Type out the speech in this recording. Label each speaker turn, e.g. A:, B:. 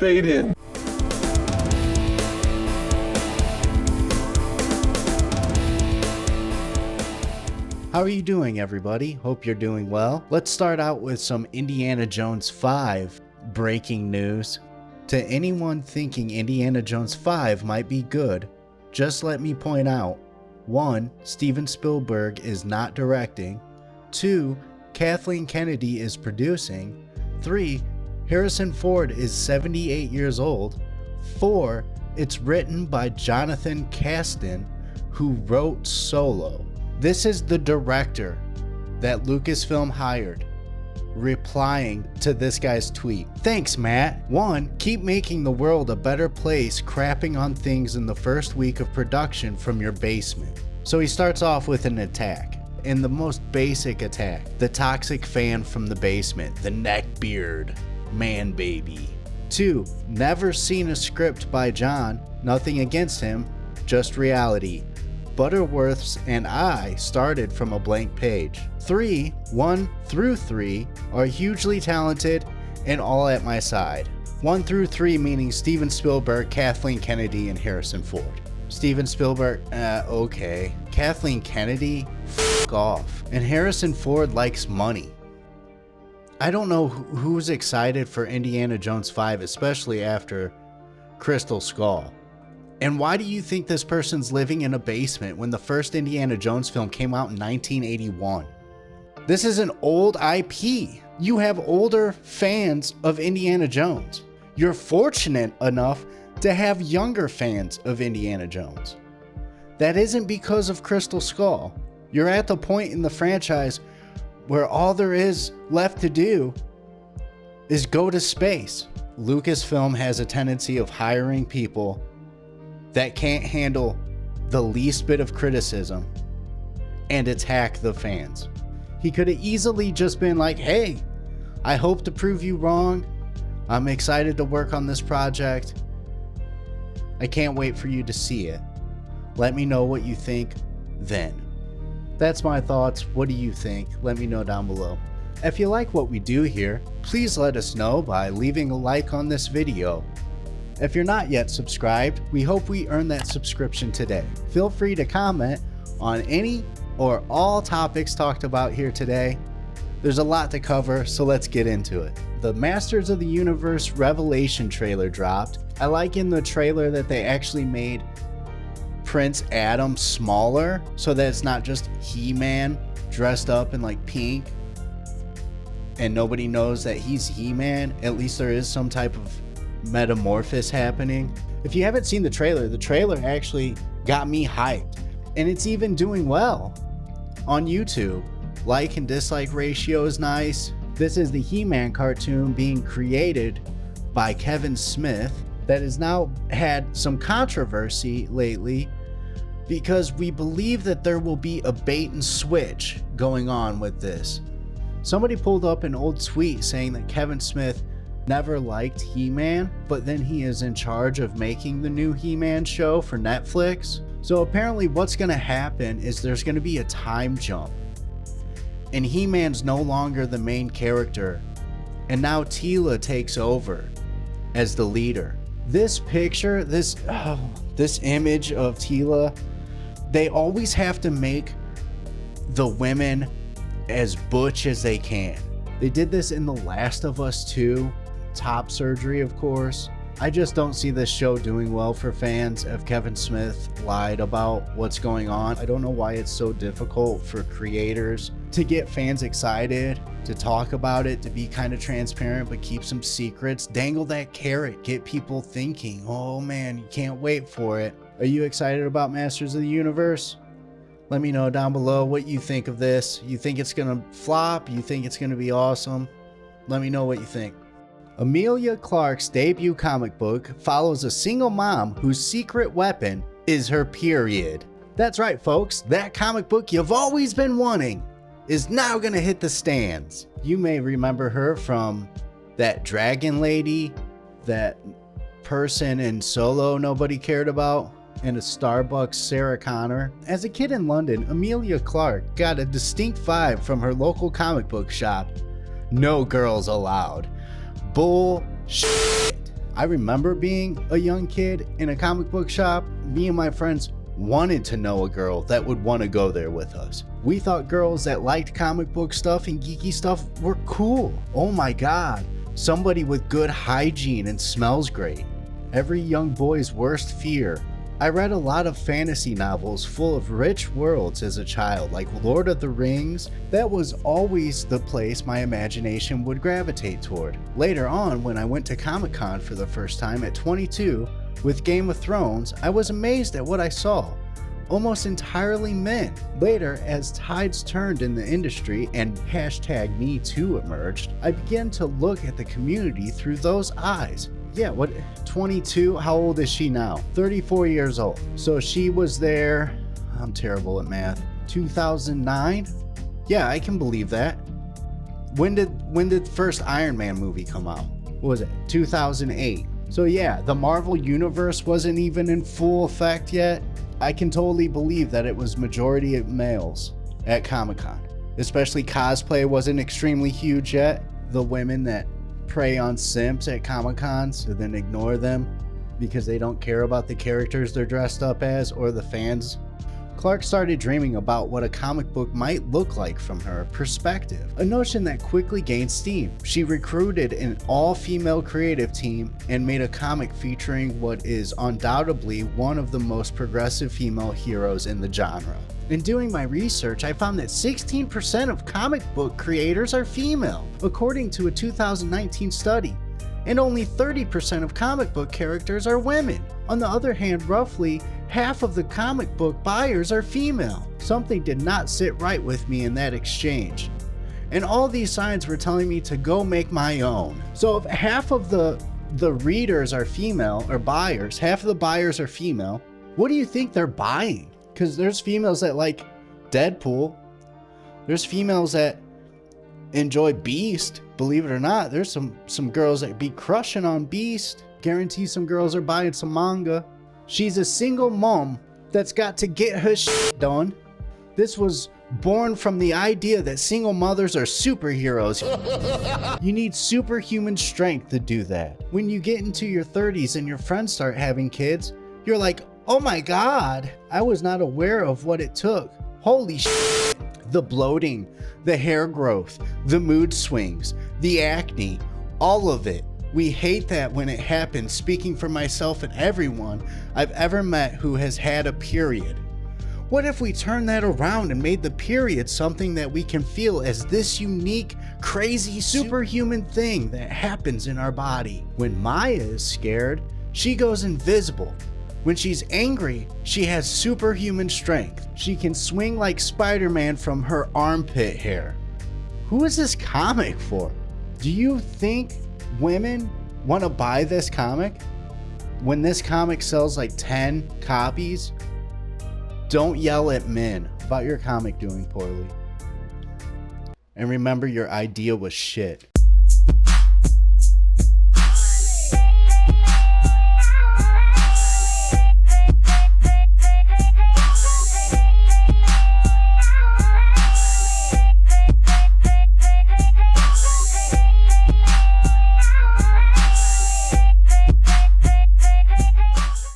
A: Fade in.
B: How are you doing, everybody? Hope you're doing well. Let's start out with some Indiana Jones 5 breaking news. To anyone thinking Indiana Jones 5 might be good, just let me point out: 1. Steven Spielberg is not directing. 2. Kathleen Kennedy is producing. 3. Harrison Ford is 78 years old. 4. It's written by Jonathan Kasdan, who wrote Solo. This is the director that Lucasfilm hired, replying to this guy's tweet. Thanks, Matt. 1. Keep making the world a better place, crapping on things in the first week of production from your basement. So he starts off with an attack. In the most basic attack, the toxic fan from the basement, the neckbeard man baby. 2. Never seen a script by John, nothing against him, just reality. Butterworths and I started from a blank page. 3. 1 through 3 are hugely talented and all at my side. 1 through 3 meaning Steven Spielberg, Kathleen Kennedy, and Harrison Ford. Steven Spielberg, okay. Kathleen Kennedy, f*** off. And Harrison Ford likes money. I don't know who's excited for Indiana Jones 5, especially after Crystal Skull. And why do you think this person's living in a basement when the first Indiana Jones film came out in 1981? This is an old IP. You have older fans of Indiana Jones. You're fortunate enough to have younger fans of Indiana Jones. That isn't because of Crystal Skull. You're at the point in the franchise where all there is left to do is go to space. Lucasfilm has a tendency of hiring people that can't handle the least bit of criticism and attack the fans. He could have easily just been like, hey, I hope to prove you wrong. I'm excited to work on this project. I can't wait for you to see it. Let me know what you think then. That's my thoughts. What do you think? Let me know down below. If you like what we do here, please let us know by leaving a like on this video. If you're not yet subscribed, we hope we earn that subscription today. Feel free to comment on any or all topics talked about here today. There's a lot to cover, so let's get into it. The Masters of the Universe Revelation trailer dropped. I like in the trailer that they actually made Prince Adam smaller so that it's not just He-Man dressed up in like pink and nobody knows that he's He-Man. At least there is some type of metamorphosis happening. If you haven't seen the trailer actually got me hyped, and it's even doing well on YouTube. Like and dislike ratio is nice. This is the He-Man cartoon being created by Kevin Smith that has now had some controversy lately because we believe that there will be a bait and switch going on with this. Somebody pulled up an old tweet saying that Kevin Smith never liked He-Man, but then he is in charge of making the new He-Man show for Netflix. So apparently what's going to happen is there's going to be a time jump, and He-Man's no longer the main character, and now Teela takes over as the leader. This picture, this image of Teela, they always have to make the women as butch as they can. They did this in The Last of Us 2. Top surgery, of course. I just don't see this show doing well for fans if Kevin Smith lied about what's going on. I don't know why it's so difficult for creators to get fans excited, to talk about it, to be kind of transparent, but keep some secrets. Dangle that carrot, get people thinking, oh man, you can't wait for it. Are you excited about Masters of the Universe? Let me know down below what you think of this. You think it's gonna flop? You think it's gonna be awesome? Let me know what you think. Emilia Clarke's debut comic book follows a single mom whose secret weapon is her period. That's right, folks, that comic book you've always been wanting is now gonna hit the stands. You may remember her from that dragon lady, that person in Solo nobody cared about, and a Starbucks Sarah Connor. As a kid in London, Emilia Clarke got a distinct vibe from her local comic book shop. No girls allowed. Bullshit. I remember being a young kid in a comic book shop. Me and my friends wanted to know a girl that would want to go there with us. We thought girls that liked comic book stuff and geeky stuff were cool. Oh my god, somebody with good hygiene and smells great. Every young boy's worst fear. I read a lot of fantasy novels full of rich worlds as a child, like Lord of the Rings. That was always the place my imagination would gravitate toward. Later on, when I went to Comic-Con for the first time at 22 with Game of Thrones, I was amazed at what I saw. Almost entirely men. Later, as tides turned in the industry and #MeToo emerged, I began to look at the community through those eyes. Yeah, what, 22? How old is she now? 34 years old. So she was there, I'm terrible at math, 2009? Yeah, I can believe that. When did the first Iron Man movie come out? What was it? 2008. So yeah, the Marvel Universe wasn't even in full effect yet. I can totally believe that it was majority of males at Comic-Con. Especially cosplay wasn't extremely huge yet. The women that prey on simps at Comic-Cons and then ignore them because they don't care about the characters they're dressed up as or the fans. Clarke started dreaming about what a comic book might look like from her perspective, a notion that quickly gained steam. She recruited an all-female creative team and made a comic featuring what is undoubtedly one of the most progressive female heroes in the genre. In doing my research, I found that 16% of comic book creators are female, according to a 2019 study, and only 30% of comic book characters are women. On the other hand, roughly half of the comic book buyers are female. Something did not sit right with me in that exchange. And all these signs were telling me to go make my own. So if half of the readers are female, or buyers, half of the buyers are female, what do you think they're buying? Because there's females that like Deadpool. There's females that enjoy Beast. Believe it or not, there's some girls that be crushing on Beast. Guarantee some girls are buying some manga. She's a single mom that's got to get her shit done. This was born from the idea that single mothers are superheroes. You need superhuman strength to do that. When you get into your 30s and your friends start having kids, you're like, oh my god, I was not aware of what it took. Holy shit. The bloating, the hair growth, the mood swings, the acne, all of it. We hate that when it happens, speaking for myself and everyone I've ever met who has had a period. What if we turned that around and made the period something that we can feel as this unique, crazy, superhuman thing that happens in our body? When Maya is scared, she goes invisible. When she's angry, she has superhuman strength. She can swing like Spider-Man from her armpit hair. Who is this comic for? Do you think women want to buy this comic? When this comic sells like 10 copies, don't yell at men about your comic doing poorly. And remember, your idea was shit.